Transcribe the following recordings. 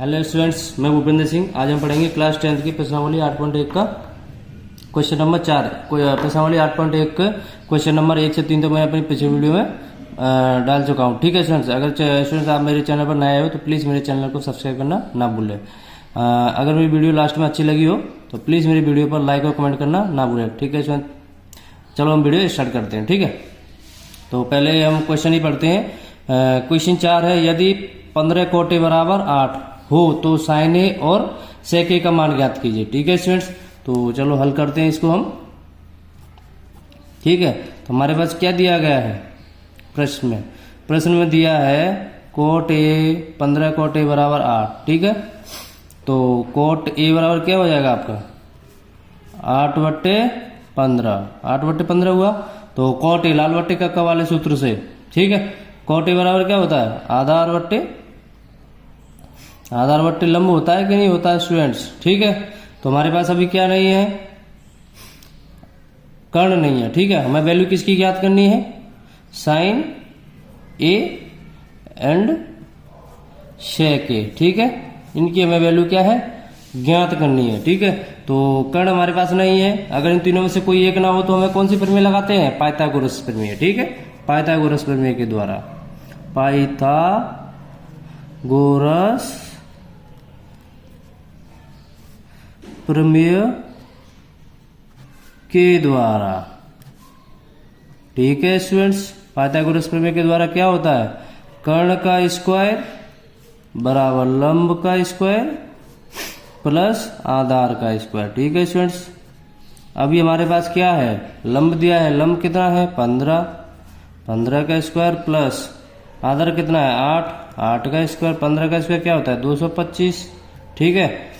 Hello students, मैं भूपेंद्र सिंह। आज हम पढ़ेंगे क्लास 10th की प्रश्नावली 8.1 का क्वेश्चन नंबर 4। प्रश्नावली 8.1 का क्वेश्चन नंबर 1 से 3 तो मैं अपनी पिछली वीडियो में डाल चुका हूँ। ठीक है स्टूडेंट्स, अगर स्टूडेंट्स आप मेरे चैनल पर नए आए हो तो प्लीज़ मेरे चैनल को सब्सक्राइब करना ना भूलें। अगर मेरी वीडियो लास्ट में अच्छी लगी हो तो प्लीज़ मेरी वीडियो पर लाइक और कमेंट करना ना भूलें। ठीक है स्टूडेंट, चलो हम वीडियो स्टार्ट करते हैं। ठीक है, तो पहले हम क्वेश्चन ही पढ़ते हैं। क्वेश्चन 4 है, यदि 15 कोटे बराबर 8 हो तो साइन ए और सेक ए का मान ज्ञात कीजिए। ठीक है स्टूडेंट्स, तो चलो हल करते हैं इसको हम। ठीक है, तो हमारे पास क्या दिया गया है प्रश्न में दिया है कोट ए 15 कोट ए बराबर 8। ठीक है, तो कोट ए बराबर क्या हो जाएगा आपका 8/15। 8/15 हुआ तो कोट ए लाल बट्टे कक्का वाले सूत्र से। ठीक है, कोट ए बराबर क्या होता है आधार बट्टे लंब होता है कि नहीं होता है स्टूडेंट्स। ठीक है, तो हमारे पास अभी क्या नहीं है, कर्ण नहीं है। ठीक है, हमें वैल्यू किसकी ज्ञात करनी है, साइन ए एंड सेक ए। ठीक है, इनकी हमें वैल्यू क्या है ज्ञात करनी है। ठीक है, तो कर्ण हमारे पास नहीं है। अगर इन तीनों में से कोई एक ना हो तो हमें कौन सी प्रमेय लगाते हैं, पाइथागोरस प्रमेय। ठीक है, पाइथागोरस प्रमेय के द्वारा, पाइथागोरस प्रमेय के द्वारा। ठीक है स्टूडेंट्स, पाइथागोरस प्रमेय के द्वारा क्या होता है, कर्ण का स्क्वायर बराबर लंब का स्क्वायर प्लस आधार का स्क्वायर। ठीक है स्टूडेंट्स, अभी हमारे पास क्या है, लंब दिया है, लंब कितना है 15 का स्क्वायर प्लस आधार कितना है 8 का स्क्वायर। 15 का स्क्वायर क्या होता है 225। ठीक है,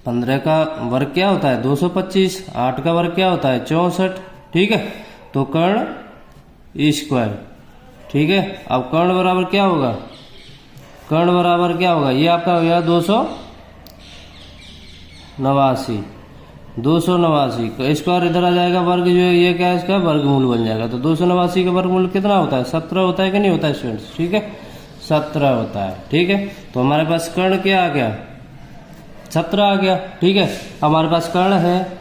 15 का वर्ग क्या होता है 225, 8 का वर्ग क्या होता है 64। ठीक है, तो कर्ण स्क्वायर। ठीक है, अब कर्ण बराबर क्या होगा, कर्ण बराबर क्या होगा, ये आपका हो गया 289। 289 स्क्वायर इधर आ जाएगा, वर्ग जो है ये क्या है इसका वर्गमूल बन जाएगा। तो 289 का वर्गमूल कितना होता है 17 होता है कि नहीं होता है स्टूडेंट्स। ठीक है, 17 होता है। ठीक है, तो हमारे पास कर्ण क्या आ गया 17 आ गया। ठीक है, हमारे पास कर्ण है,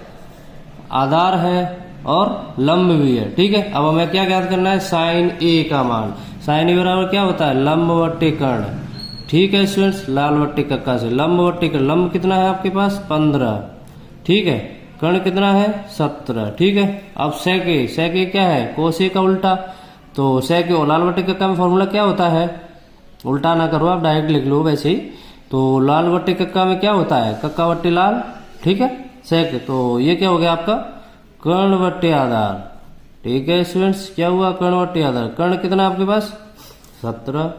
आधार है और लंब भी है। ठीक है, अब हमें क्या ज्ञात करना है, साइन ए का मान। साइन ए बराबर क्या होता है लंब बट्टे कर्ण। ठीक है स्टूडेंट्स, लाल बट्टे कक्का से लंब बट्टे कर्ण। लंब कितना है आपके पास 15। ठीक है, कर्ण कितना है 17। ठीक है, अब सेक ए क्या है कोस ए का उल्टा। तो सेक ए लाल बट्टे कक्का में फॉर्मूला क्या होता है, उल्टा ना करो आप, डायरेक्ट लिख लो वैसे ही। तो लाल बट्टे कक्का में क्या होता है कक्का बट्टे लाल। ठीक है, सेक, तो ये क्या हो गया आपका कर्ण बट्टे आधार। ठीक है स्टूडेंट्स, क्या हुआ कर्ण बट्टे आधार। कर्ण कितना आपके पास 17,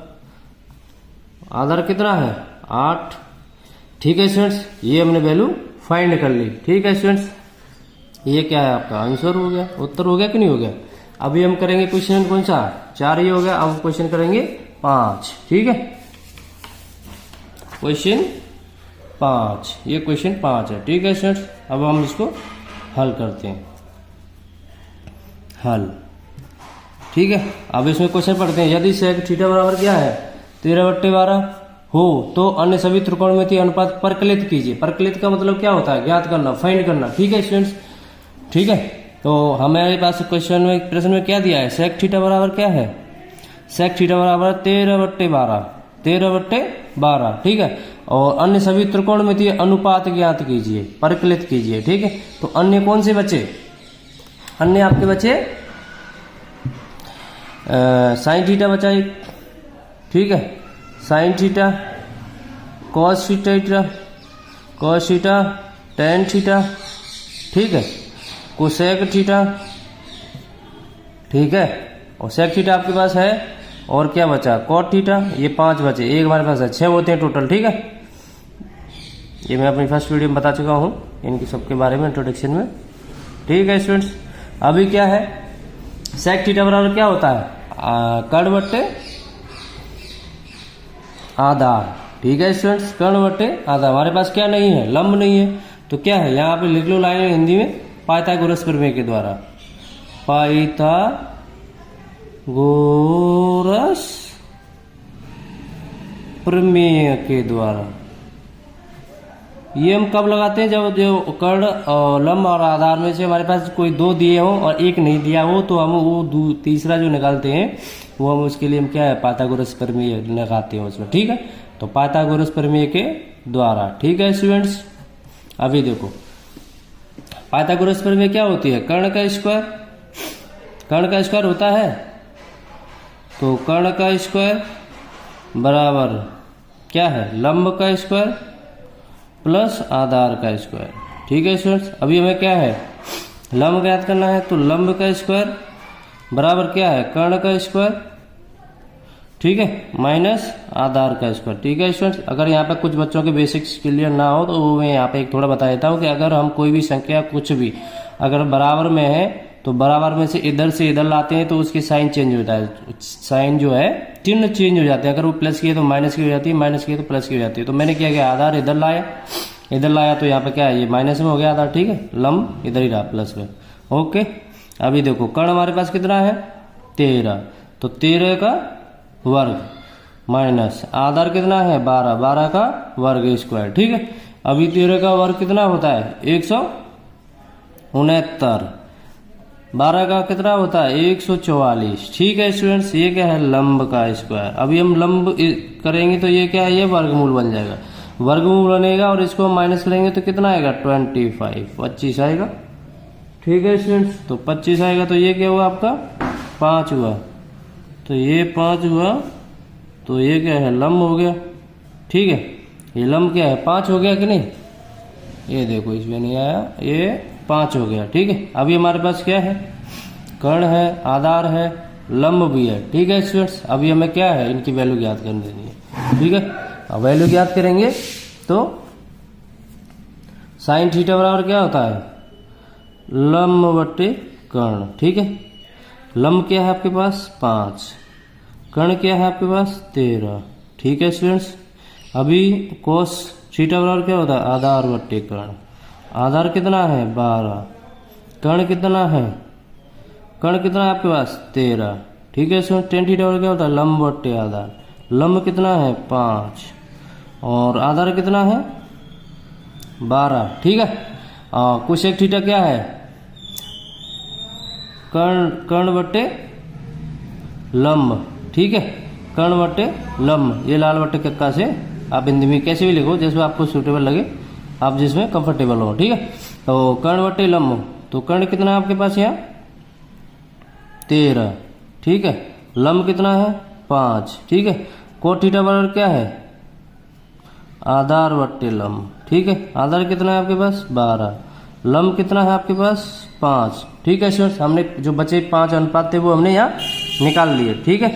आधार कितना है 8। ठीक है स्टूडेंट्स, ये हमने वैल्यू फाइंड कर ली। ठीक है स्टूडेंट्स, ये क्या है आपका आंसर हो गया, उत्तर हो गया कि नहीं हो गया। अभी हम करेंगे क्वेश्चन कौन सा 4 ही हो गया, अब क्वेश्चन करेंगे 5। ठीक है, क्वेश्चन 5, ये क्वेश्चन 5 है। ठीक है स्टूडेंट्स, अब हम इसको हल करते हैं, हल। ठीक है, अब इसमें क्वेश्चन पढ़ते हैं, यदि सेक थीटा बराबर क्या है 13/12 हो तो अन्य सभी त्रिकोणमितीय अनुपात परकलित कीजिए। परकलित का मतलब क्या होता है ज्ञात करना, फाइंड करना। ठीक है स्टूडेंट्स, ठीक है, तो हमारे पास क्वेश्चन में प्रश्न में क्या दिया है, सेक थीटा बराबर क्या है, सेक थीटा बराबर 13/12। ठीक है, और अन्य सभी त्रिकोणमितीय अनुपात ज्ञात कीजिए, परकलित कीजिए। ठीक है, तो अन्य कौन से बचे, अन्य आपके बचे साइन थीटा बचा एक। ठीक है, sine theta, cos theta, tan theta. ठीक है, कोसेक थीटा। ठीक है, और सेक थीटा आपके पास है, और क्या बचा कॉट थीटा। ये 5 बचे, एक हमारे पास है 6 होते हैं टोटल। ठीक है, ये मैं अपनी फर्स्ट वीडियो में बता चुका हूँ इनकी सबके बारे में इंट्रोडक्शन में। ठीक है स्टूडेंट्स, अभी क्या है सेक थीटा बराबर क्या होता है कर्ण बट्टे आधार। ठीक है स्टूडेंट्स, कर्ण बट्टे आधार। हमारे पास क्या नहीं है, लंब नहीं है, तो क्या है यहाँ पे लिख लो लाइन हिंदी में, पाइथागोरस प्रमेय के द्वारा, पाइथागोरस प्रमेय के द्वारा। ये हम कब लगाते हैं, जब जो कर्ण और लंब और आधार में से हमारे पास कोई दो दिए हो और एक नहीं दिया हो, तो हम वो तीसरा जो निकालते हैं वो हम उसके लिए हम क्या है, पाइथागोरस प्रमेय लगाते हैं उसमें। ठीक है, तो पाइथागोरस प्रमेय के द्वारा। ठीक है स्टूडेंट्स, अभी देखो पाइथागोरस प्रमेय क्या होती है, कर्ण का स्क्वायर, कर्ण का स्क्वायर होता है, तो कर्ण का स्क्वायर बराबर क्या है, लंब का स्क्वायर प्लस आधार का स्क्वायर। ठीक है स्टूडेंट्स, अभी हमें क्या है, लंब ज्ञात करना है, तो लंब का स्क्वायर बराबर क्या है, कर्ण का स्क्वायर, ठीक है, माइनस आधार का स्क्वायर। ठीक है स्टूडेंट्स, अगर यहाँ पे कुछ बच्चों के बेसिक्स क्लियर ना हो तो वो मैं यहाँ पे एक थोड़ा बता देता हूँ कि अगर हम कोई भी संख्या कुछ भी अगर बराबर में है तो बराबर में से इधर लाते हैं तो उसकी साइन चेंज होता है, साइन जो है चिन्ह चेंज हो जाते हैं। अगर वो प्लस की है तो माइनस की हो जाती है, माइनस की है तो प्लस की हो जाती है। तो मैंने क्या किया, आधार इधर लाया तो यहाँ पे क्या है, ये माइनस में हो गया आधार। ठीक है, लंब इधर ही रहा प्लस में। ओके, अभी देखो कर्ण हमारे पास कितना है, 13, तो 13 का वर्ग माइनस आधार कितना है, 12, 12 का वर्ग स्क्वायर। ठीक है, अभी 13 का वर्ग कितना होता है, 169, 12 का कितना होता है, 144। ठीक है स्टूडेंट्स, ये क्या है, लंब का स्क्वायर। अभी हम लंब करेंगे तो ये क्या है, ये वर्गमूल बन जाएगा, वर्गमूल बनेगा और इसको हम माइनस करेंगे तो कितना आएगा, 25 आएगा। ठीक है स्टूडेंट्स, तो 25 आएगा, तो ये क्या हुआ आपका 5 हुआ, तो ये 5 हुआ, तो ये क्या है, लंब हो गया। ठीक है, ये लंब क्या है, 5 हो गया कि नहीं, ये देखो इसमें नहीं आया, ये 5 हो गया। ठीक है, अभी हमारे पास क्या है, कर्ण है, आधार है, लंब भी है। ठीक है स्टूडेंट्स, अभी हमें क्या है, इनकी वैल्यू ज्ञात करनी देनी है। ठीक है, अब वैल्यू ज्ञात करेंगे तो साइन थीटा बराबर क्या होता है, लंब बट्टे कर्ण। ठीक है, लंब क्या है आपके पास 5, कर्ण क्या है आपके पास 13। ठीक है स्टूडेंट्स, अभी कोस थीटा बराबर क्या होता है, आधार बट्टे कर्ण। आधार कितना है 12, कर्ण कितना है, कर्ण कितना है आपके पास 13। ठीक है स्टूडेंट, टेन थीटा बराबर क्या होता है, लंब बट्टे आधार। लंब कितना है 5 और आधार कितना है 12। ठीक है, कोसेक थीटा क्या है, कर्ण बट्टे लंब। ठीक है, कर्ण बट्टे लंब, ये लाल बट्टे कक्का से आप हिंदी में कैसे भी लिखो, जैसे आपको सूटेबल लगे, आप जिसमें कंफर्टेबल हो। ठीक है, तो कर्ण बट्टे लंब, तो कर्ण कितना है आपके पास यहाँ 13। ठीक है, लंब कितना है 5। ठीक है, कोट थीटा बराबर क्या है, आधार बट्टे लंब। ठीक है, आधार कितना है आपके पास 12, लंब कितना है आपके पास 5। ठीक है स्टूडेंट्स, हमने जो बचे 5 अनुपात थे वो हमने यहाँ निकाल लिए। ठीक है,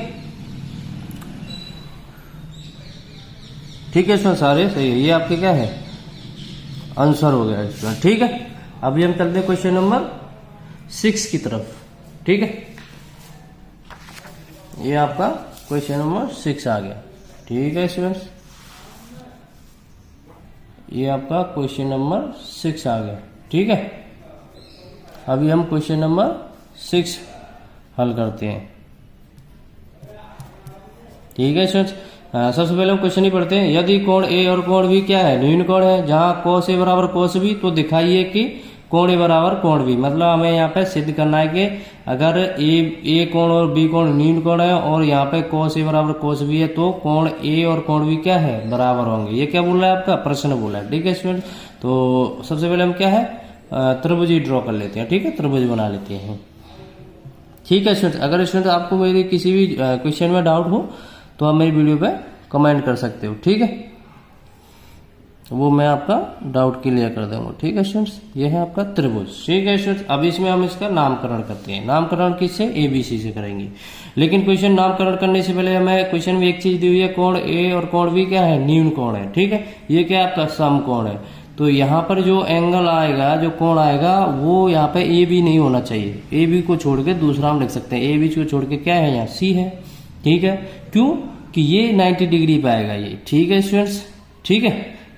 ठीक है स्टूडेंट, सारे सही है, ये आपके क्या है आंसर हो गया स्टूडेंट। ठीक है, अभी हम चलते हैं क्वेश्चन नंबर 6 की तरफ। ठीक है, ये आपका क्वेश्चन नंबर 6 आ गया। ठीक है स्टूडेंट्स, ये आपका क्वेश्चन नंबर 6 आ गया। ठीक है, अभी हम क्वेश्चन नंबर 6 हल करते हैं। ठीक है स्टूडेंट्स, सबसे पहले हम क्वेश्चन ही पढ़ते हैं। यदि कोण ए और कोण बी क्या है, न्यून कोण है, जहां कोस ए बराबर कोस बी, तो दिखाइए कि कोण ए बराबर कोण बी। मतलब हमें यहाँ पे सिद्ध करना है कि अगर ए कोण और बी कोण न्यून कोण है और यहाँ पे कोस ए बराबर कोस बी है, तो कोण ए और कोण बी क्या है, बराबर होंगे। ये क्या बोल रहा है, आपका प्रश्न बोला है। ठीक है स्टूडेंट, तो सबसे पहले हम क्या है, त्रिभुज ही ड्रॉ कर लेते हैं। ठीक है, त्रिभुज बना लेते हैं। ठीक है स्टूडेंट, अगर स्टूडेंट आपको मेरे किसी भी क्वेश्चन में डाउट हो तो आप मेरी वीडियो पे कमेंट कर सकते हो। ठीक है, वो मैं आपका डाउट क्लियर कर दूंगा। ठीक है स्टूडेंट्स, ये है आपका त्रिभुज। ठीक है स्टूडेंट्स, अब इसमें हम इसका नामकरण करते हैं। नामकरण किससे, ABC से करेंगे। लेकिन क्वेश्चन नामकरण करने से पहले हमें क्वेश्चन में एक चीज दी हुई है, कोण ए और कोण बी क्या है, न्यून कोण है। ठीक है, ये क्या आपका सम कोण है। तो यहाँ पर जो एंगल आएगा, जो कोण आएगा, वो यहाँ पे ए बी नहीं होना चाहिए। ए बी को छोड़ के दूसरा हम लिख सकते हैं। ए बी को छोड़ के क्या है, यहाँ सी है। ठीक है, क्यों कि ये 90 डिग्री पे आएगा ये। ठीक है स्टूडेंट्स, ठीक है,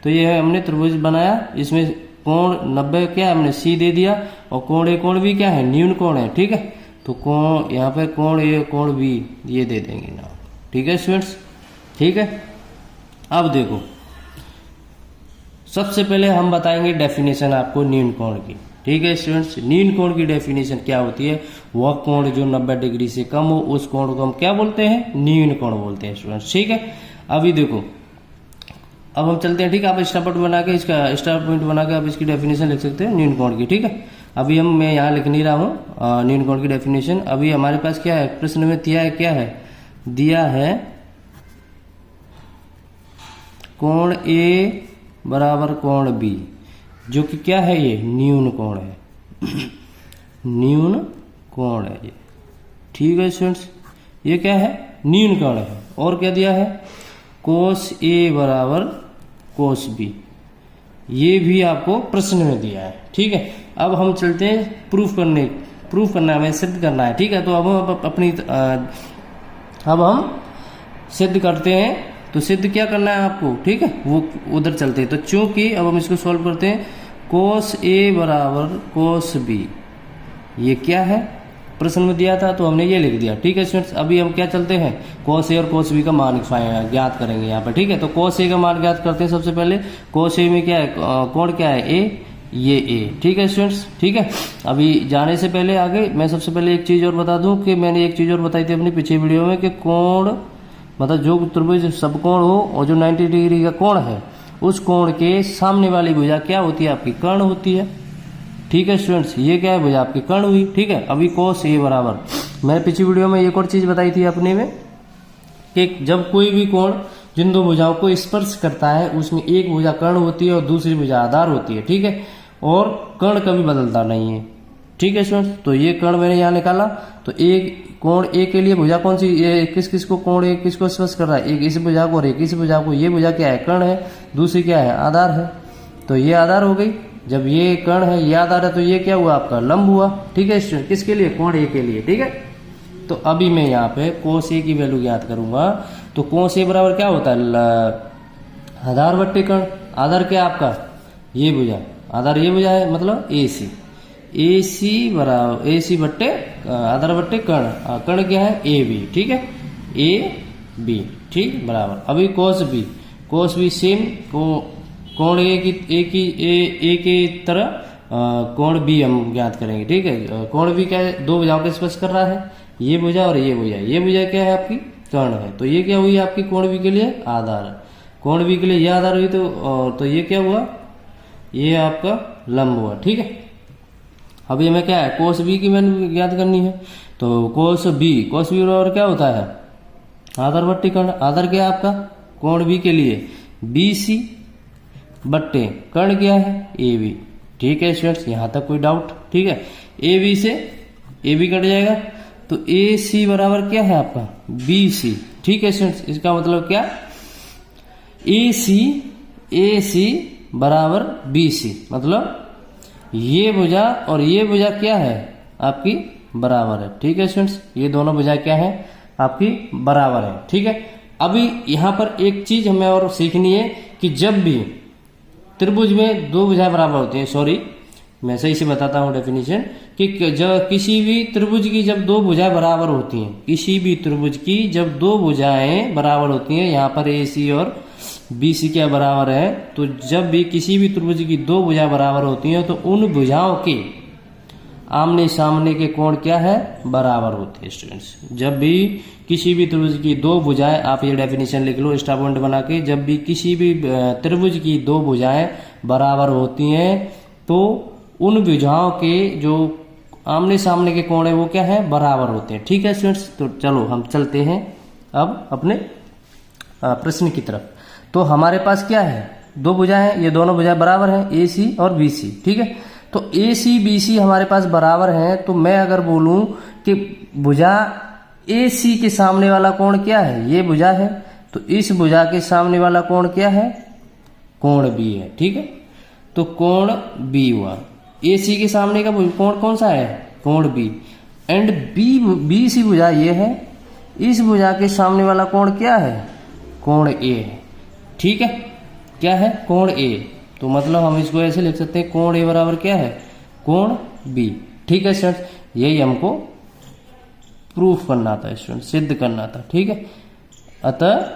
तो ये हमने त्रिभुज बनाया, इसमें कोण 90 क्या है, हमने सी दे दिया, और कोण ए कोण बी क्या है, न्यून कोण है। ठीक है, तो कोण यहाँ पे कोण ए कोण बी ये दे देंगे ना। ठीक है स्टूडेंट्स, ठीक है, अब देखो, सबसे पहले हम बताएंगे डेफिनेशन आपको न्यून कोण की। ठीक है स्टूडेंट्स, न्यून कोण की डेफिनेशन क्या होती है? वह कोण जो 90 डिग्री से कम हो उस कोण को हम क्या बोलते हैं? न्यून कोण बोलते हैं स्टूडेंट्स। ठीक है, अभी देखो, अब हम चलते हैं। ठीक है, आप स्टार पॉइंट बना के इसका स्टार पॉइंट बना के आप इसकी डेफिनेशन लिख सकते हैं न्यून कोण की। ठीक है, अभी मैं यहाँ लिख नहीं रहा हूँ न्यून कोण की डेफिनेशन। अभी हमारे पास क्या है, प्रश्न में दिया है, क्या है दिया है, कोण ए बराबर कोण बी, जो कि क्या है, ये न्यून कोण है। न्यून कोण है ये। ठीक है स्टूडेंट्स, ये क्या है? न्यून कोण है। और क्या दिया है? कोस ए बराबर कोस बी, ये भी आपको प्रश्न में दिया है। ठीक है, अब हम चलते हैं प्रूफ करना है, सिद्ध करना है। ठीक है, तो अब हम अब हम सिद्ध करते हैं। तो सिद्ध क्या करना है आपको? ठीक है, वो उधर चलते हैं। तो चूंकि अब हम इसको सॉल्व करते हैं, कोस ए बराबर कोस बी, ये क्या है? प्रश्न में दिया था तो हमने ये लिख दिया। ठीक है स्टूडेंट्स, अभी हम क्या चलते हैं, कोस ए और कोस बी का मान ज्ञात करेंगे यहाँ पर। ठीक है, तो कोस ए का मान ज्ञात करते हैं सबसे पहले। कोस ए में क्या है, कोण क्या है? ए, ये ए। ठीक है स्टूडेंट्स, ठीक है, अभी जाने से पहले आगे मैं सबसे पहले एक चीज और बता दूं कि मैंने एक चीज और बताई थी अपनी पिछले वीडियो में कि कोण मतलब जो त्रिभुज सबकोण हो और जो 90 डिग्री का कोण है, उस कोण के सामने वाली भुजा क्या होती है? आपकी कर्ण होती है। ठीक है स्टूडेंट्स, ये क्या है? भुजा आपकी कर्ण हुई। ठीक है, अभी कोस ए बराबर, मैंने पिछली वीडियो में एक और चीज बताई थी अपने में कि जब कोई भी कोण जिन दो भुजाओं को स्पर्श करता है उसमें एक भुजा कर्ण होती है और दूसरी भुजा आधार होती है। ठीक है, और कर्ण कभी बदलता नहीं है। ठीक है स्टूडेंट्स, तो ये कर्ण मैंने यहाँ निकाला। तो एक कोण ए के लिए भुजा कौन सी, ये किस किस को कोण ए किसको स्पर्श कर रहा है? एक इस भुजा को और एक इस भुजा को। ये भुजा क्या है? कर्ण है। दूसरी क्या है? आधार है। तो ये आधार हो गई। जब ये कर्ण है, ये आधार है, तो ये क्या हुआ? आपका लंब हुआ। ठीक है स्टूडेंट, किसके लिए? कोण ए के लिए। ठीक है, तो अभी मैं यहाँ पे कोस ए की वैल्यू ज्ञात करूंगा। तो कोस ए बराबर क्या होता है? आधार बट्टे कर्ण। आधार क्या आपका? ये भुजा, आधार ये भुजा है, मतलब ए सी। ए सी बराबर ए सी बट्टे आधार बट्टे कर्ण। कर्ण क्या है? A B. ठीक है, ए बी। ठीक, बराबर। अभी cos B, cos B same कोण ए की तरह कोण बी हम ज्ञात करेंगे। ठीक है, कोण बी क्या है? दो भुजाओं को स्पर्श कर रहा है, ये भुजा और ये भुजा। ये भुजा क्या है? आपकी कर्ण है। तो ये क्या हुई आपकी कोण बी के लिए? आधार। कोण बी के लिए ये आधार हुई, तो ये क्या हुआ? ये आपका लंब हुआ। ठीक है, अभी हमें क्या है? कोस बी की वैल्यू ज्ञात करनी है। तो कोस बी बराबर क्या होता है? आधार बट्टे कर्ण। आधार क्या है आपका? कोण बी के लिए बी सी बट्टे कर्ण क्या है? A B. ठीक है स्टूडेंट्स, यहां तक कोई डाउट? ठीक है, ए बी से ए बी कट जाएगा, तो ए सी बराबर क्या है आपका? B C. ठीक है स्टूडेंट्स, इसका मतलब क्या? ए सी बराबर बी सी, मतलब ये भुजा और ये भुजा क्या है? आपकी बराबर है। ठीक है स्टूडेंट्स, ये दोनों भुजा क्या है? आपकी बराबर है। ठीक है, अभी यहां पर एक चीज हमें और सीखनी है कि जब भी त्रिभुज में दो भुजाएं बराबर होती हैं, सॉरी मैं सही से बताता हूं डेफिनेशन, कि जब किसी भी त्रिभुज की जब दो भुजाएं बराबर होती हैं, किसी भी त्रिभुज की जब दो भुजाएं बराबर होती हैं, यहाँ पर ए सी और बी सी क्या बराबर है, तो जब भी किसी भी त्रिभुज की दो भुजाएं बराबर होती हैं तो उन भुजाओं के आमने सामने के कोण क्या है? बराबर होते हैं स्टूडेंट्स। जब भी किसी भी त्रिभुज की दो भुजाएं, आप ये डेफिनेशन लिख लो स्टार पॉइंट बना के, जब भी किसी भी त्रिभुज की दो भुजाएं बराबर होती हैं तो उन भुजाओं के जो आमने सामने के कोण है वो क्या है? बराबर होते हैं। ठीक है स्टूडेंट्स, तो चलो हम चलते हैं अब अपने प्रश्न की तरफ। तो हमारे पास क्या है? दो भुजाएं हैं, ये दोनों भुजाएं बराबर हैं, ए सी और बी सी। ठीक है, तो ए सी बी सी हमारे पास बराबर हैं, तो मैं अगर बोलूं कि भुजा ए सी के सामने वाला कोण क्या है? ये भुजा है, तो इस भुजा के सामने वाला कोण क्या है? कोण बी है। ठीक है, तो कोण बी हुआ। ए सी के सामने का कोण कौन सा है? कोण बी। एंड बी सी भुजा ये है, इस भुजा के सामने वाला कोण क्या है? कोण ए है। ठीक है, क्या है? कोण ए। तो मतलब हम इसको ऐसे लिख सकते हैं, कोण ए बराबर क्या है? कोण बी। ठीक है स्टूडेंट, यही हमको प्रूफ करना था स्टूडेंट, सिद्ध करना था। ठीक है, अतः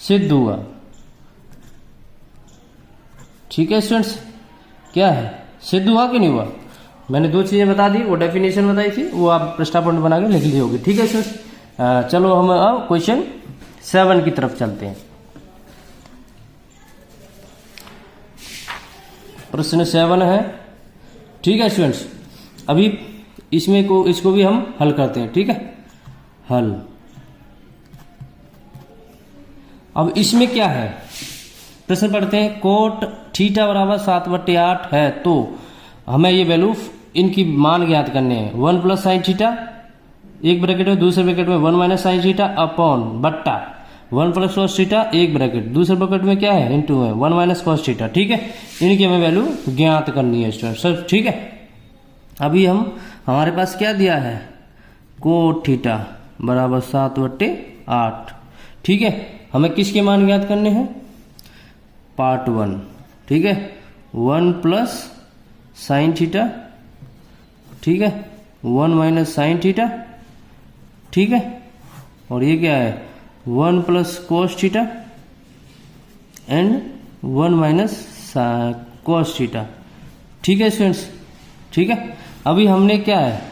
सिद्ध हुआ। ठीक है स्टूडेंट्स, क्या है, सिद्ध हुआ कि नहीं हुआ। मैंने दो चीजें बता दी, वो डेफिनेशन बताई थी, वो आप पृष्ठा पॉइंट बना के लिख ली होगी। ठीक है स्टूडेंट्स, चलो हम अब क्वेश्चन 7 की तरफ चलते हैं। प्रश्न 7 है। ठीक है स्टूडेंट्स, अभी इसको भी हम हल करते हैं। ठीक है, हल। अब इसमें क्या है, प्रश्न पढ़ते हैं। कोट थीटा बराबर 7/8 है तो हमें ये वैल्यू इनकी मान ज्ञात करने हैं। 1 प्लस साइन थीटा, एक ब्रैकेट में, दूसरे ब्रैकेट में 1 माइनस साइन थीटा अपॉन बट्टा 1 प्लस कॉस थीटा, एक ब्रैकेट, दूसरे ब्रैकेट में क्या है, इनटू है 1 माइनस कॉस थीटा। ठीक है, इनकी हमें वैल्यू ज्ञात करनी है स्टूडेंट सर। ठीक है, अभी हमारे पास क्या दिया है, कोट थीटा बराबर 7/8। ठीक है, हमें किसके मान ज्ञात करने हैं, पार्ट 1। ठीक है, 1 प्लस साइन थीटा, ठीक है, 1 माइनस साइन थीटा। ठीक है, और ये क्या है, 1 plus cos theta and 1 minus cos theta. ठीक है स्टूडेंट्स, ठीक है। अभी हमने क्या है,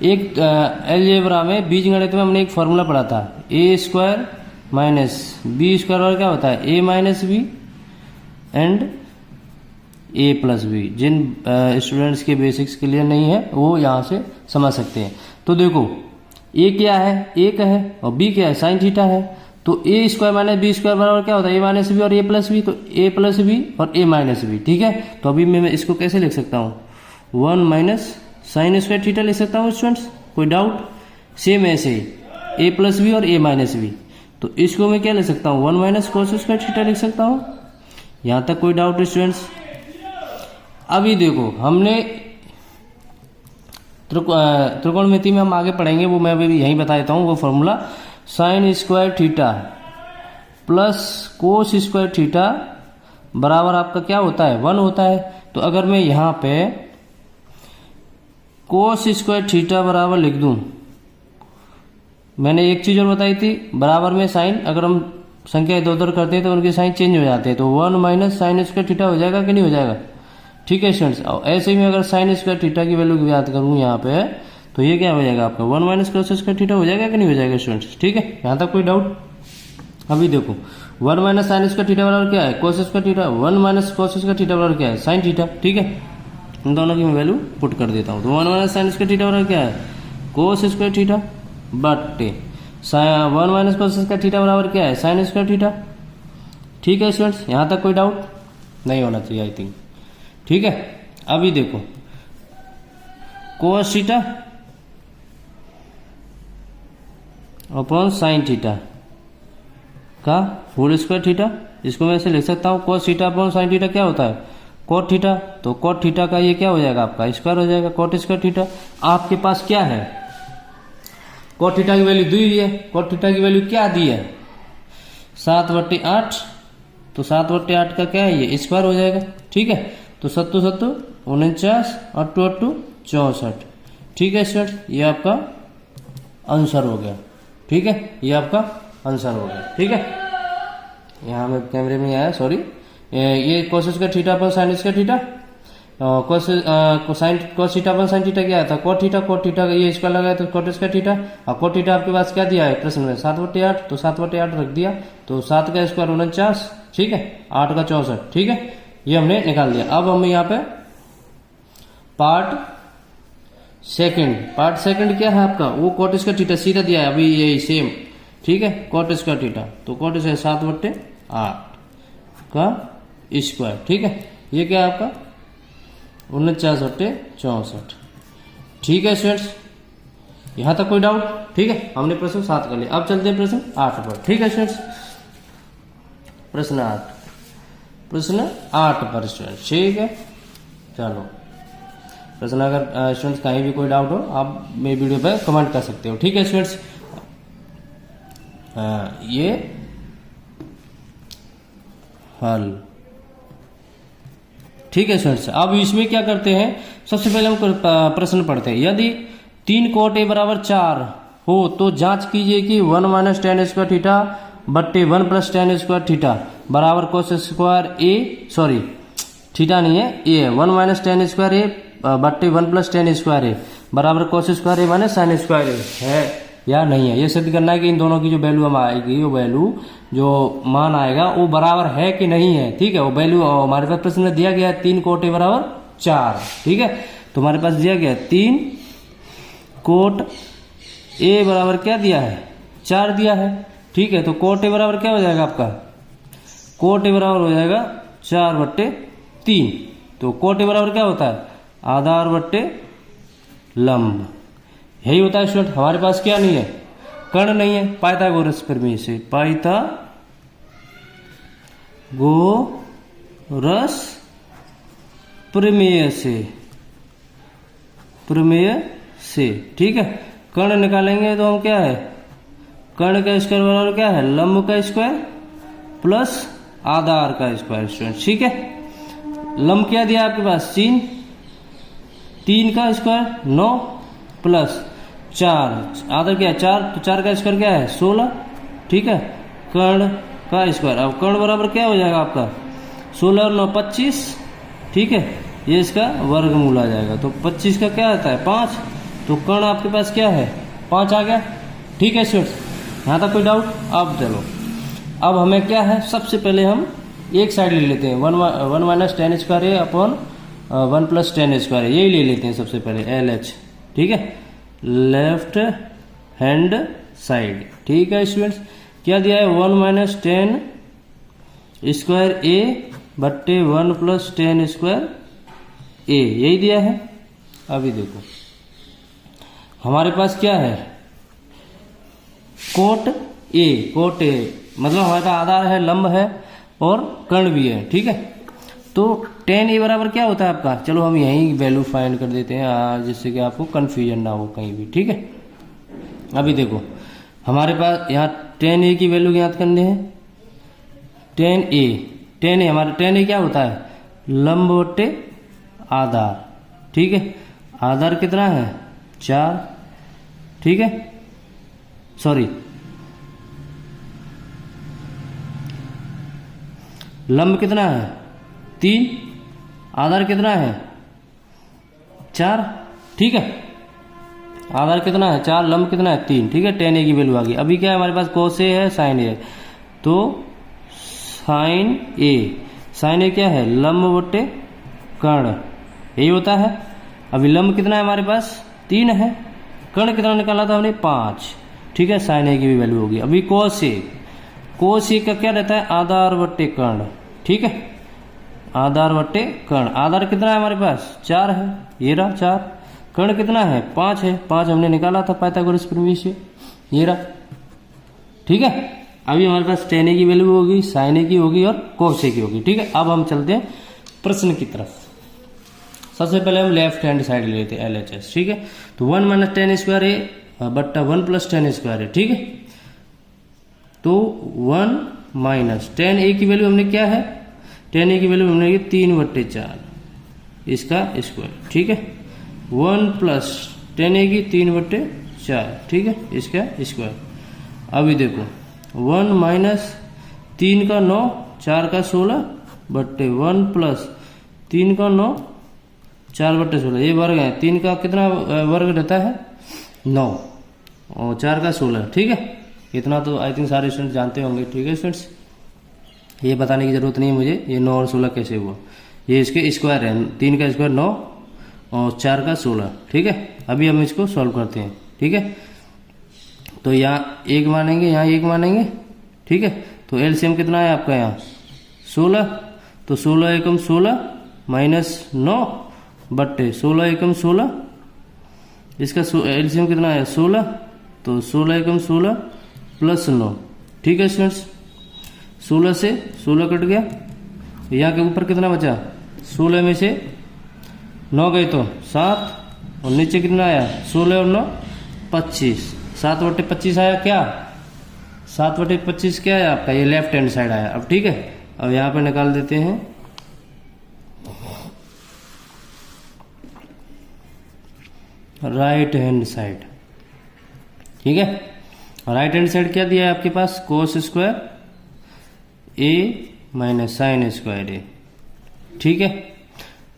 एक अलजेब्रा में, बीजगणित में हमने एक फॉर्मूला पढ़ा था, A square minus B square, और क्या होता है, A minus B and A plus B. जिन स्टूडेंट्स के बेसिक्स क्लियर नहीं है वो यहाँ से समझ सकते हैं। तो देखो, ए क्या है, एक है, और बी क्या है, साइन थीटा है। तो ए स्क्वायर माइनस बी स्क्वायर बराबर क्या होता है, ए माइनस बी और ए प्लस बी। तो ए प्लस बी और ए माइनस बी। ठीक है, तो अभी मैं इसको कैसे लिख सकता हूँ, 1 माइनस साइन स्क्वायर थीटा लिख सकता हूँ स्टूडेंट्स, कोई डाउट। सेम ऐसे ए प्लस बी और ए माइनस बी, तो इसको मैं क्या लिख सकता हूँ, 1 माइनस कोस स्क्वायर थीटा लिख सकता हूँ। यहाँ तक कोई डाउट स्टूडेंट्स। अभी देखो, हमने त्रिकोणमिति में हम आगे पढ़ेंगे, वो मैं अभी यहीं बता देता हूँ वो formula. Sine square theta plus cos square theta बराबर आपका क्या होता है, 1 होता है। तो अगर मैं यहाँ पे कोस स्क्वायर थीटा बराबर लिख दूं, मैंने एक चीज और बताई थी, बराबर में साइन, अगर हम संख्या इधर उधर करते हैं तो उनके साइन चेंज हो जाते हैं। तो 1 माइनस साइन स्क्वायर थीटा हो जाएगा कि नहीं हो जाएगा। ठीक है स्टूडेंट्स, ऐसे ही मैं अगर साइन स्क्वायर थीटा की वैल्यू ज्ञात करूँ यहाँ पे, तो ये क्या हो जाएगा आपका, 1 माइनस कोस स्क्वायर थीटा हो जाएगा कि नहीं हो जाएगा स्टूडेंट्स। ठीक है, यहाँ तक कोई डाउट। अभी देखो, 1 माइनस साइन स्क्वायर थीटा बराबर क्या है, cos square theta. 1 minus cos square theta बराबर क्या है, साइन थीटा। ठीक है, इन दोनों की मैं वैल्यू पुट कर देता हूँ। तो 1 माइनस साइन स्क्वायर थीटा बराबर क्या है, cos square theta, but 1 minus cos square theta बराबर क्या है, साइन स्क्वायर थीटा। ठीक है स्टूडेंट्स, यहाँ तक कोई डाउट नहीं होना चाहिए आई थिंक। ठीक है, अभी देखो, cos theta upon sine theta का होल स्क्वायर थीटा, इसको मैं ऐसे लिख सकता हूँ, cos theta upon sine theta क्या होता है, कोट थीटा। तो कोट थीटा का ये क्या हो जाएगा आपका, स्क्वायर हो जाएगा, कोट स्क्वायर थीटा। आपके पास क्या है, कोट थीटा की वैल्यू दी हुई है, कोट थीटा की वैल्यू क्या दी है, 7/8। तो 7/8 का क्या है, ये स्क्वायर हो जाएगा। ठीक है, तो 7×7 49, 8×8 64। ठीक है स्टूडेंट, ये आपका आंसर हो गया। ठीक है, ये आपका आंसर हो गया। ठीक है, यहाँ में कैमरे में आया, सॉरी। ये कोस स्क्वायर थीटा पर sine square theta, cos theta पर साइन थीटा क्या आया था, कोट थीटा। कोट थीटा का ये स्क्वायर लगाया तो कोट स्क्वायर थीटा। और कोट थीटा आपके पास क्या दिया है प्रश्न में, 7/8। तो 7/8 रख दिया, तो 7 का स्क्वायर 49। ठीक है, 8 का 64। ठीक है, ये हमने निकाल दिया। अब हमें यहाँ पे पार्ट सेकंड क्या है आपका, वो कोट स्क्वायर थीटा सीधा दिया है, अभी यही सेम। ठीक है, कोट स्क्वायर थीटा, तो कोट स्क्वायर 7/8 का स्क्वायर। ठीक है, ये क्या है आपका 49/64। ठीक है स्टूडेंट्स, यहां तक कोई डाउट। ठीक है, हमने प्रश्न 7 कर लिया। अब चलते हैं प्रश्न 8 पर। ठीक है स्टूडेंट्स, प्रश्न 8 पर स्टूडेंट्स। ठीक है, चलो प्रश्न, अगर स्टूडेंट्स कहीं भी कोई डाउट हो आप मेरी वीडियो पे कमेंट कर सकते हो। ठीक है स्टूडेंट्स, ये हल। ठीक है स्टूडेंट्स, अब इसमें क्या करते हैं, सबसे पहले हम प्रश्न पढ़ते हैं। यदि 3 कोट ए बराबर 4 हो तो जांच कीजिए कि 1 माइनस tan स्क्वायर थीटा बट्टे 1 प्लस टेन स्क्वायर थीटा बराबर कोस स्क्वायर ए, सॉरी थीटा नहीं है, ए है, 1 माइनस टेन स्क्वायर ए बट्टे 1 प्लस टेन स्क्वायर ए बराबर कोस स्क्वायर ए माइनस साइन स्क्वायर ए है या नहीं है। ये सिद्ध करना है कि इन दोनों की जो वैल्यू हम आएगी, वो वैल्यू जो मान आएगा वो बराबर है कि नहीं है। ठीक है, वो वैल्यू हमारे पास प्रश्न में दिया गया है 3 कोट ए बराबर 4। ठीक है, तो हमारे पास दिया गया 3 कोट ए बराबर क्या दिया है, 4 दिया है। ठीक है, तो कोट ए बराबर क्या हो जाएगा आपका, कोट ए बराबर हो जाएगा 4/3। तो कोट ए बराबर क्या होता है, आधार बट्टे लंब, यही होता है स्टूडेंट। हमारे पास क्या नहीं है, कर्ण नहीं है, पाइथागोरस प्रमेय से, पाइथागोरस प्रमेय से। ठीक है, कर्ण निकालेंगे तो हम क्या है, कर्ण का स्क्वायर बराबर क्या है, लंब का स्क्वायर प्लस आधार का स्क्वायर स्टूडेंट। ठीक है, लंब क्या दिया आपके पास 3 का स्क्वायर 9 प्लस 4, आधार क्या है 4, तो 4 का स्क्वायर क्या है 16। ठीक है, कर्ण का स्क्वायर, अब कर्ण बराबर क्या हो जाएगा आपका 16 और 9 25। ठीक है, ये इसका वर्गमूल आ जाएगा, तो 25 का क्या आता है 5, तो कर्ण आपके पास क्या है 5 आ गया। ठीक है स्टूडेंट्स, यहाँ तक कोई डाउट। अब चलो, अब हमें क्या है, सबसे पहले हम एक साइड ले लेते हैं, 1 माइनस टेन स्क्वायर ए अपॉन 1 प्लस टेन स्क्वायर, यही ले लेते हैं सबसे पहले LH। ठीक है, लेफ्ट हैंड साइड। ठीक है स्टूडेंट्स, क्या दिया है 1 माइनस टेन स्क्वायर ए बट्टे 1 प्लस टेन स्क्वायर ए, यही दिया है। अभी देखो हमारे पास क्या है, कोट ए मतलब हमारे पास आधार है, लंब है और कर्ण भी है। ठीक है, तो tan ए बराबर क्या होता है आपका, चलो हम यहीं वैल्यू फाइंड कर देते हैं जिससे कि आपको कंफ्यूजन ना हो कहीं भी। ठीक है, अभी देखो हमारे पास यहाँ tan ए की वैल्यू ज्ञात करनी है, tan ए हमारा tan ए क्या होता है, लंब बट्टे आधार। ठीक है, आधार कितना है 4। ठीक है, सॉरी लंब कितना है 3, आधार कितना है 4। ठीक है, आधार कितना है 4, लंब कितना है 3। ठीक है, tan ए की वैल्यू आ गई। अभी क्या है हमारे पास cos ए है, sin ए है, तो sin ए क्या है लंब बट्टे कर्ण, यही होता है। अभी लंब कितना है हमारे पास 3 है, कर्ण कितना निकाला था हमने 5। ठीक है, sin ए की भी वैल्यू होगी। अभी cos ए का क्या रहता है, आधार बट्टे कर्ण। ठीक है, आधार बट्टे कर्ण, आधार कितना है हमारे पास 4 है, ये रहा 4, कर्ण कितना है 5 है, 5 हमने निकाला था पाइथागोरस प्रमेय से, ये रहा। ठीक है, अभी हमारे पास tan ए की वैल्यू होगी, sin ए की होगी और cos ए की होगी। ठीक है, अब हम चलते हैं प्रश्न की तरफ। सबसे पहले हम लेफ्ट हैंड साइड लेते हैं LHS। ठीक है, तो 1 माइनस टेन स्क्वायर ए बट्टा 1 प्लस टेन स्क्वायर है। ठीक है, तो 1 माइनस tan ए की वैल्यू हमने क्या है, tan ए की वैल्यू हमने 3/4 इसका स्क्वायर। ठीक है, 1 प्लस tan ए की 3/4। ठीक है, इसका स्क्वायर। अभी देखो 1 माइनस 3 का 9, 4 का 16 बट्टे 1 प्लस 3 का 9, 4/16, ये वर्ग है। 3 का कितना वर्ग रहता है 9 और 4 का 16। ठीक है, इतना तो आई थिंक सारे स्टूडेंट जानते होंगे। ठीक है स्टूडेंट्स, ये बताने की जरूरत नहीं है मुझे, ये 9 और 16 कैसे हुआ, ये इसके स्क्वायर है, 3 का स्क्वायर 9 और 4 का 16। ठीक है, अभी हम इसको सॉल्व करते हैं। ठीक है, तो यहाँ 1 मानेंगे, यहाँ 1 मानेंगे। ठीक है, तो एलसीएम कितना है आपका यहाँ 16, तो 16 एकम 16 माइनस 9 बट्टे 16 एकम 16, इसका एलसीएम कितना है 16, तो 16 एकम 16 प्लस 9। ठीक है स्टूडेंट्स, 16 से 16 कट गया, यहाँ के ऊपर कितना बचा 16 में से 9 गए तो 7 और नीचे कितना आया 16 और 9 25, 7/25 आया क्या, 7/25 क्या है आपका, ये लेफ्ट हैंड साइड आया। अब ठीक है, अब यहाँ पे निकाल देते हैं राइट हैंड साइड। ठीक है, राइट हैंड साइड क्या दिया है आपके पास, कोस स्क्वायर ए माइनस साइन स्क्वायर ए। ठीक है,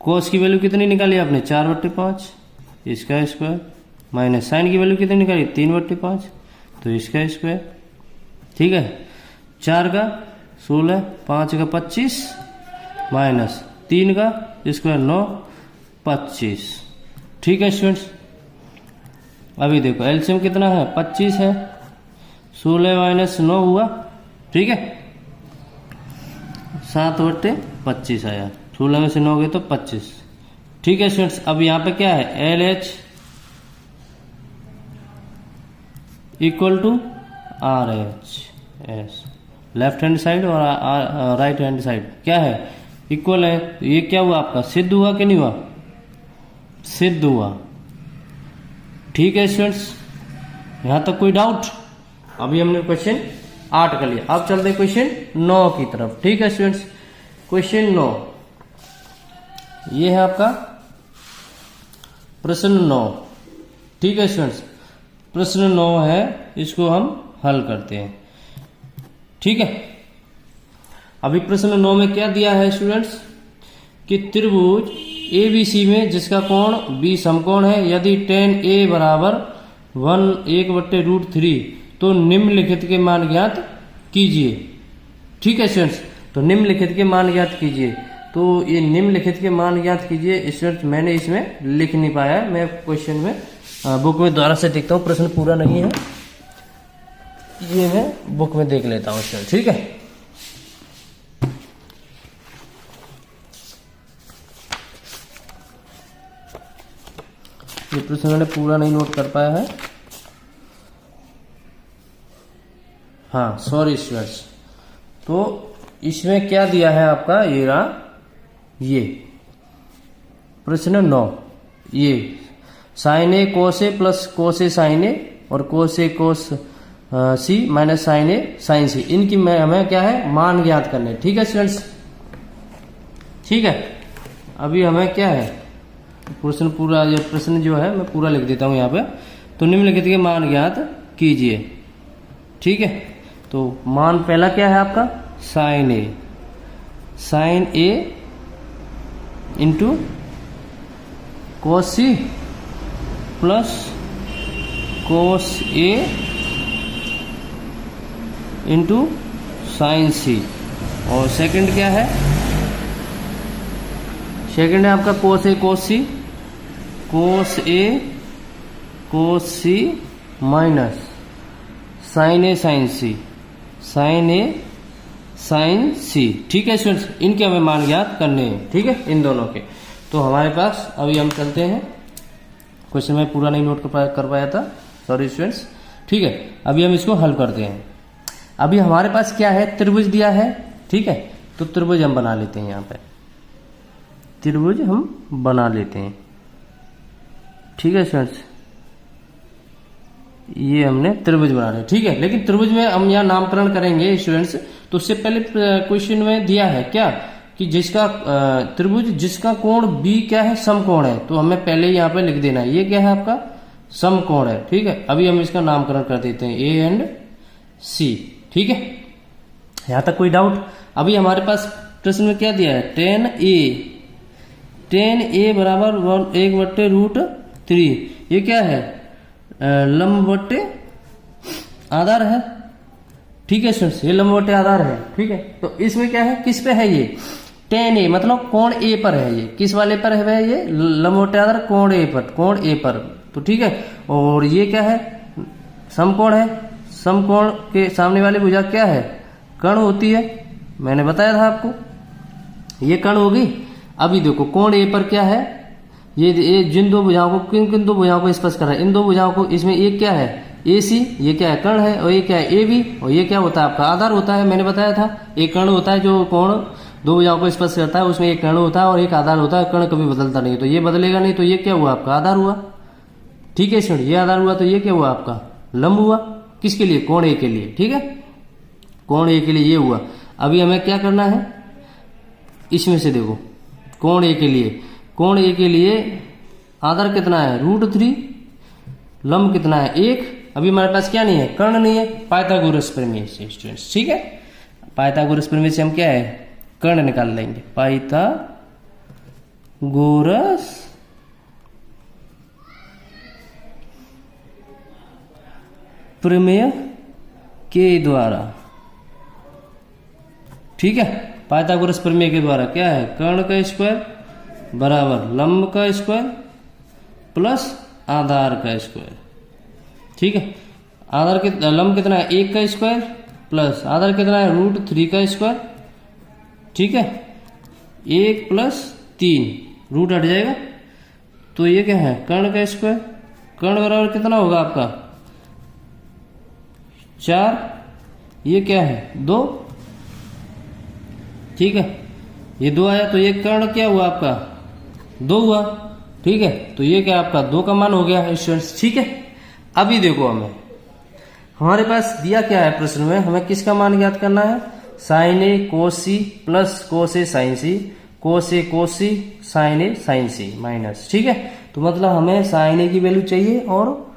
कोस की वैल्यू कितनी निकाली आपने, 4/5, इसका स्क्वायर, माइनस साइन की वैल्यू कितनी निकाली, 3/5, तो इसका स्क्वायर। ठीक है, 4 का 16, 5 का 25, माइनस 3 का स्क्वायर 9, 25। ठीक है स्टूडेंट्स, अभी देखो एलसीएम कितना है, 25 है, 16 माइनस 9 हुआ। ठीक है, 7/25 आया, 16 में से 9 गए तो 25। ठीक है स्टूडेंट्स, अब यहाँ पे क्या है, LH equal to RH S, left hand side और राइट हैंड साइड क्या है, इक्वल है। तो ये क्या हुआ आपका, सिद्ध हुआ कि नहीं हुआ, सिद्ध हुआ। ठीक है स्टूडेंट्स, यहां तक कोई डाउट। अभी हमने क्वेश्चन 8 कर लिया, अब चलते क्वेश्चन 9 की तरफ। ठीक है स्टूडेंट्स, क्वेश्चन 9 ये है आपका प्रश्न 9। ठीक है स्टूडेंट्स, प्रश्न 9 है, इसको हम हल करते हैं। ठीक है, अभी प्रश्न 9 में क्या दिया है स्टूडेंट्स, कि त्रिभुज ABC में जिसका कोण B समकोण है, यदि tan A बराबर 1/√3 तो निम्नलिखित के मान ज्ञात कीजिए। ठीक है स्टूडेंट्स, तो निम्नलिखित के मान ज्ञात कीजिए। तो ये निम्नलिखित के मान ज्ञात कीजिए स्टूडेंट्स, मैंने इसमें लिख नहीं पाया है, मैं क्वेश्चन में बुक में दोबारा से देखता हूँ, प्रश्न पूरा नहीं है, ये मैं बुक में देख लेता हूँ स्टूडेंट। ठीक है, ये प्रश्न मैंने पूरा नहीं नोट कर पाया है। हाँ सॉरी स्टूडेंट्स, तो इसमें क्या दिया है आपका, ये रहा, ये प्रश्न 9, ये साइन ए कोस ए प्लस कोस ए साइन ए और कोस A cos C minus sine A sine सी, इनकी हमें क्या है, मान ज्ञात करने। ठीक है स्टूडेंट्स, ठीक है, अभी हमें क्या है, प्रश्न पूरा, ये प्रश्न जो है मैं पूरा लिख देता हूं यहाँ पे। तो निम्नलिखित के मान ज्ञात कीजिए। ठीक है, तो मान पहला क्या है आपका, sine A, sine A into cos C plus cos A into sine C, और सेकंड क्या है, सेकंड है आपका cos A cos C, cos A cos C minus sine A sine C, sine A sine C. ठीक है students, इनके हमें मान ज्ञात करने हैं। ठीक है, इन दोनों के। तो हमारे पास अभी हम चलते हैं, क्वेश्चन में पूरा नहीं नोट कर पाया था, सॉरी स्टूडेंट्स। ठीक है, अभी हम इसको हल करते हैं। अभी हमारे पास क्या है, त्रिभुज दिया है। ठीक है, तो त्रिभुज हम बना लेते हैं, यहाँ पे त्रिभुज हम बना लेते हैं। ठीक है स्टूडेंट्स, ये हमने त्रिभुज बना लिया। ठीक है, लेकिन त्रिभुज में हम यहाँ नामकरण करेंगे स्टूडेंट्स, तो उससे पहले क्वेश्चन में दिया है क्या, कि जिसका त्रिभुज जिसका कोण B क्या है, समकोण है, तो हमें पहले यहाँ पे लिख देना है, ये क्या है आपका, समकोण है। ठीक है, अभी हम इसका नामकरण कर देते हैं A एंड C। ठीक है, यहां तक कोई डाउट। अभी हमारे पास प्रश्न में क्या दिया है, tan A बराबर 1/√3, ये क्या है, लंब बट्टे आधार है। ठीक है स्टूडेंट्स, ये लंब बट्टे आधार है। ठीक है, तो इसमें क्या है, किस पे है, ये tan A मतलब कोण A पर है, ये किस वाले पर है, ये लंब बट्टे आधार कोण A पर, कोण A पर। तो ठीक है, और ये क्या है, समकोण है, समकोण के सामने वाली भुजा क्या है, कर्ण होती है, मैंने बताया था आपको, ये कर्ण होगी। अभी देखो कोण A पर क्या है, ये जिन दो भुजाओं को, किन दो भुजाओं को स्पर्श कर रहा है, इन दो भुजाओं को, इसमें एक क्या है AC, ये क्या है कर्ण है, और ये क्या है AB, और ये क्या होता है आपका आधार होता है, मैंने बताया था। एक कर्ण होता है जो कोण दो भुजाओं को स्पर्श करता है, उसमें एक कर्ण होता है और एक आधार होता है, कर्ण कभी बदलता नहीं, तो ये बदलेगा नहीं, तो ये क्या हुआ आपका आधार हुआ। ठीक है स्टूडेंट, ये आधार हुआ, तो ये क्या हुआ आपका लंब हुआ, किसके लिए, कोण A के लिए। ठीक है, कोण A के लिए ये हुआ। अभी हमें क्या करना है, इसमें से देखो कोण A के लिए, कोण A के लिए आधार कितना है, √3, लंब कितना है 1, अभी हमारे पास क्या नहीं है, कर्ण नहीं है, पाइथागोरस प्रमेय से स्टूडेंट्स, ठीक है। पाइथागोरस प्रमेय से हम क्या है, कर्ण निकाल लेंगे। पाइथागोरस प्रमेय के द्वारा, ठीक है। पाइथागोरस प्रमेय के द्वारा क्या है, कर्ण का स्क्वायर बराबर लंब का स्क्वायर प्लस आधार का स्क्वायर, ठीक है। आधार के लंब कितना है, 1 का स्क्वायर प्लस आधार कितना है, √3 का स्क्वायर, ठीक है। 1 + 3 रूट हट जाएगा, तो ये क्या है, कर्ण का स्क्वायर। कर्ण बराबर कितना होगा आपका 4, ये क्या है 2, ठीक है। ये 2 आया तो ये कर्ण क्या हुआ आपका 2 हुआ, ठीक है। तो ये क्या आपका 2 का मान हो गया स्टूडेंट्स, ठीक है। अभी देखो हमारे पास दिया क्या है प्रश्न में, हमें किसका मान ज्ञात करना है, sin A cos C plus cos A sin C, cos A cos C sin A sin C minus, ठीक है। तो मतलब हमें sin A की वैल्यू चाहिए और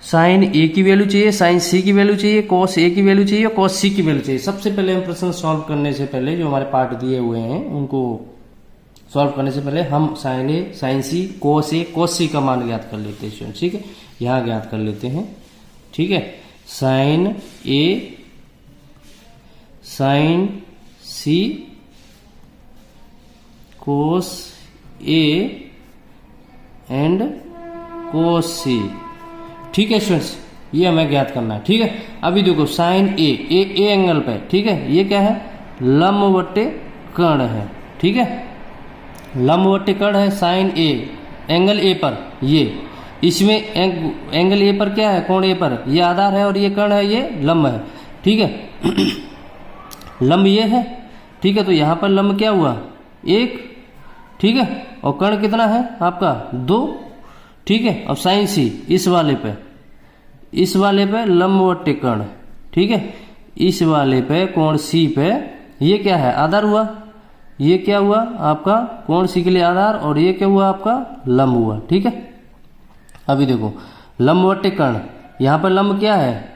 sin A की वैल्यू चाहिए, sin C की वैल्यू चाहिए, cos A की वैल्यू चाहिए, cos C की वैल्यू चाहिए। सबसे पहले हम प्रश्न सॉल्व करने से पहले जो हमारे पार्ट दिए हुए हैं उनको सॉल्व करने से पहले हम sin A sin C cos A cos C का मान ज्ञात कर लेते हैं, ठीक है। यहाँ ज्ञात कर लेते हैं, ठीक है। sin A sin C cos A and cos C, ठीक है स्टूडेंट्स, ये हमें ज्ञात करना है, ठीक है। अभी देखो sin A एंगल पे, ठीक है, ये क्या है लंबवत्ते कर्ण है, ठीक है। लंबवत्ते कर्ण है sin A एंगल A पर, ये इसमें एंगल ए पर क्या है, कोण ए पर, ये आधार है और ये कर्ण है, ये लंब है, ठीक है। लंब ये है, ठीक है। तो यहां पर लंब क्या हुआ 1, ठीक है, और कर्ण कितना है आपका 2, ठीक है। अब sin C इस वाले पे लंबवत्ते कर्ण, ठीक है। इस वाले पे कोण C पे ये क्या है आधार हुआ, ये क्या हुआ आपका कोण C के लिए आधार, और ये क्या हुआ आपका लंब हुआ, ठीक है। अभी देखो लंबवत्ते कर्ण, यहां पर लंब क्या है,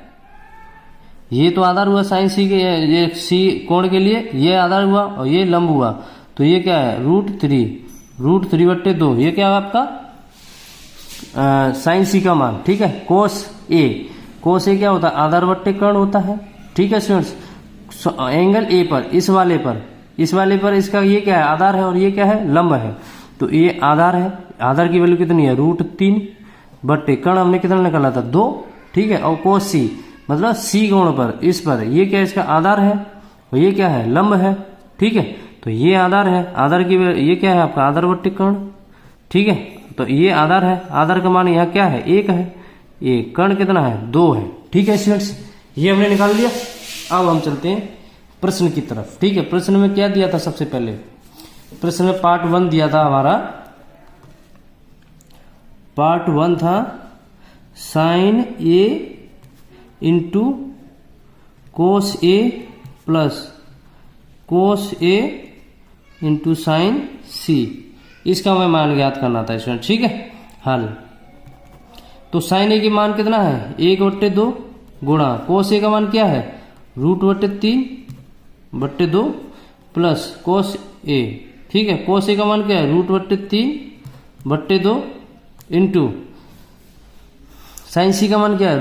ये तो आधार हुआ sin C के, ये C कोण के लिए ये आधार हुआ और ये लंब हुआ, तो ये क्या है √3/2, ये क्या है आपका sin C का मान, ठीक है। cos A क्या होता है आधारवत्ते कर्ण होता है, ठीक है स्टूडेंट्स। एंगल A पर इस वाले पर इसका ये क्या है आधार है और ये क्या है लंब है, तो ये आधार है, आधार की वैल्यू कितनी है √3/, कर्ण हमने कितना निकाला था 2, ठीक है। और cos C मतलब C कोण पर इस पर ये क्या इसका आधार है और ये क्या है लंब है, ठीक है। तो ये आधार है, आधार की ये क्या है आपका आधारवत्ते कर्ण, ठीक है। तो ये आधार है, आधार का मान यहाँ क्या है 1 है, ये कर्ण कितना है 2 है, ठीक है स्टूडेंट्स। ये हमने निकाल लिया। अब हम चलते हैं प्रश्न की तरफ, ठीक है। प्रश्न में क्या दिया था, सबसे पहले प्रश्न में पार्ट 1 दिया था हमारा, पार्ट 1 था sin A into cos A plus cos A into sin C, इसका हमें मान ज्ञात करना था स्टूडेंट, ठीक है। हल तो sin A की मान कितना है 1/2 गुणा cos A का मान क्या है √3/2 प्लस cos A, ठीक है। cos A का मान क्या है √3/2 इंटू sin C का मान क्या है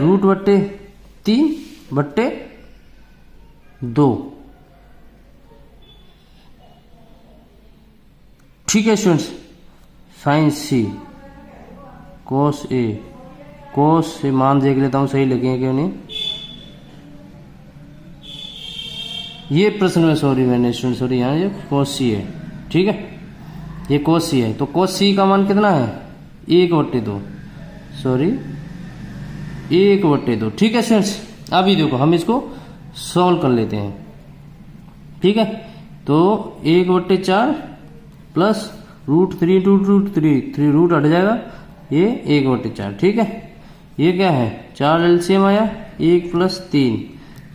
√3/2, ठीक है students. sin C cos A मान देख लेता हूं सही लगे क्यों नहीं, ये प्रश्न में सॉरी मैंने स्टूडेंट सॉरी यहाँ ये cos C है, ठीक है, ये cos C है। तो cos C का मान कितना है 1/2, सॉरी 1/2, ठीक है स्टूडेंट्स। अभी देखो हम इसको सॉल्व कर लेते हैं, ठीक है। तो 1/4 प्लस √3 रूट हट जाएगा, ये 1/4, ठीक है। ये क्या है 4 एलसीएम आया 1 + 3,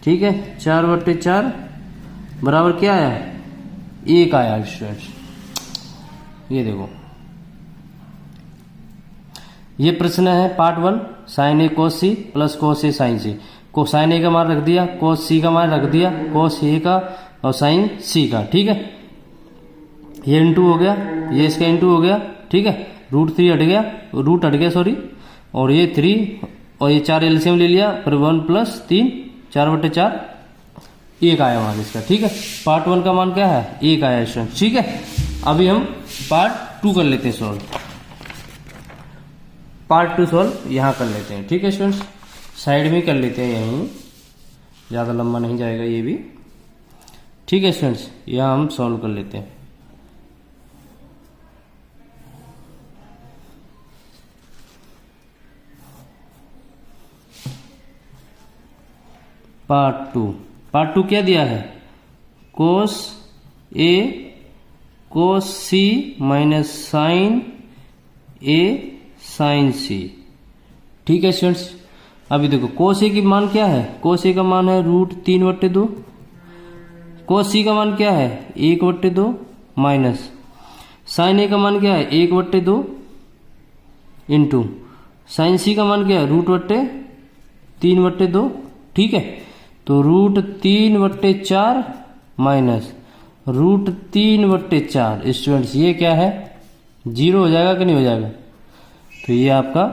ठीक है। 4/4 बराबर क्या आया 1 आया स्टूडेंट्स। ये देखो ये प्रश्न है पार्ट 1 साइन ए कोस सी प्लस कोस ए साइन सी। को साइन ए का मान रख दिया, कोस सी का मान रख दिया, कोस ए का और साइन सी का, ठीक है। ये इंटू हो गया, ये इसका इंटू हो गया, ठीक है। √3 हट गया, रूट हट गया सॉरी, और ये 3 और ये 4 एलसीएम ले लिया, फिर 1 + 3 4/4 1 आया मान इसका, ठीक है। पार्ट 1 का मान क्या है, 1 आया स्टूडेंट, ठीक है। अभी हम पार्ट 2 कर लेते हैं सॉल्व। पार्ट 2 सॉल्व यहाँ कर लेते हैं, ठीक है स्टूडेंट्स। साइड में कर लेते हैं, यहीं ज़्यादा लंबा नहीं जाएगा ये भी, ठीक है स्टूडेंट्स। यहाँ हम सॉल्व कर लेते हैं। पार्ट टू क्या दिया है, कोस A cos C minus sine A sine C, ठीक है स्टूडेंट्स। अभी देखो कोस ए की मान क्या है, कोस ए का मान है √3/2, कोस सी का मान क्या है 1/2 माइनस साइन ए का मान क्या है 1/2 इंटू साइन सी का मान क्या है √3/2, ठीक है। तो √3/4 माइनस √3/4 स्टूडेंट्स ये क्या है, 0 हो जाएगा कि नहीं हो जाएगा। तो ये आपका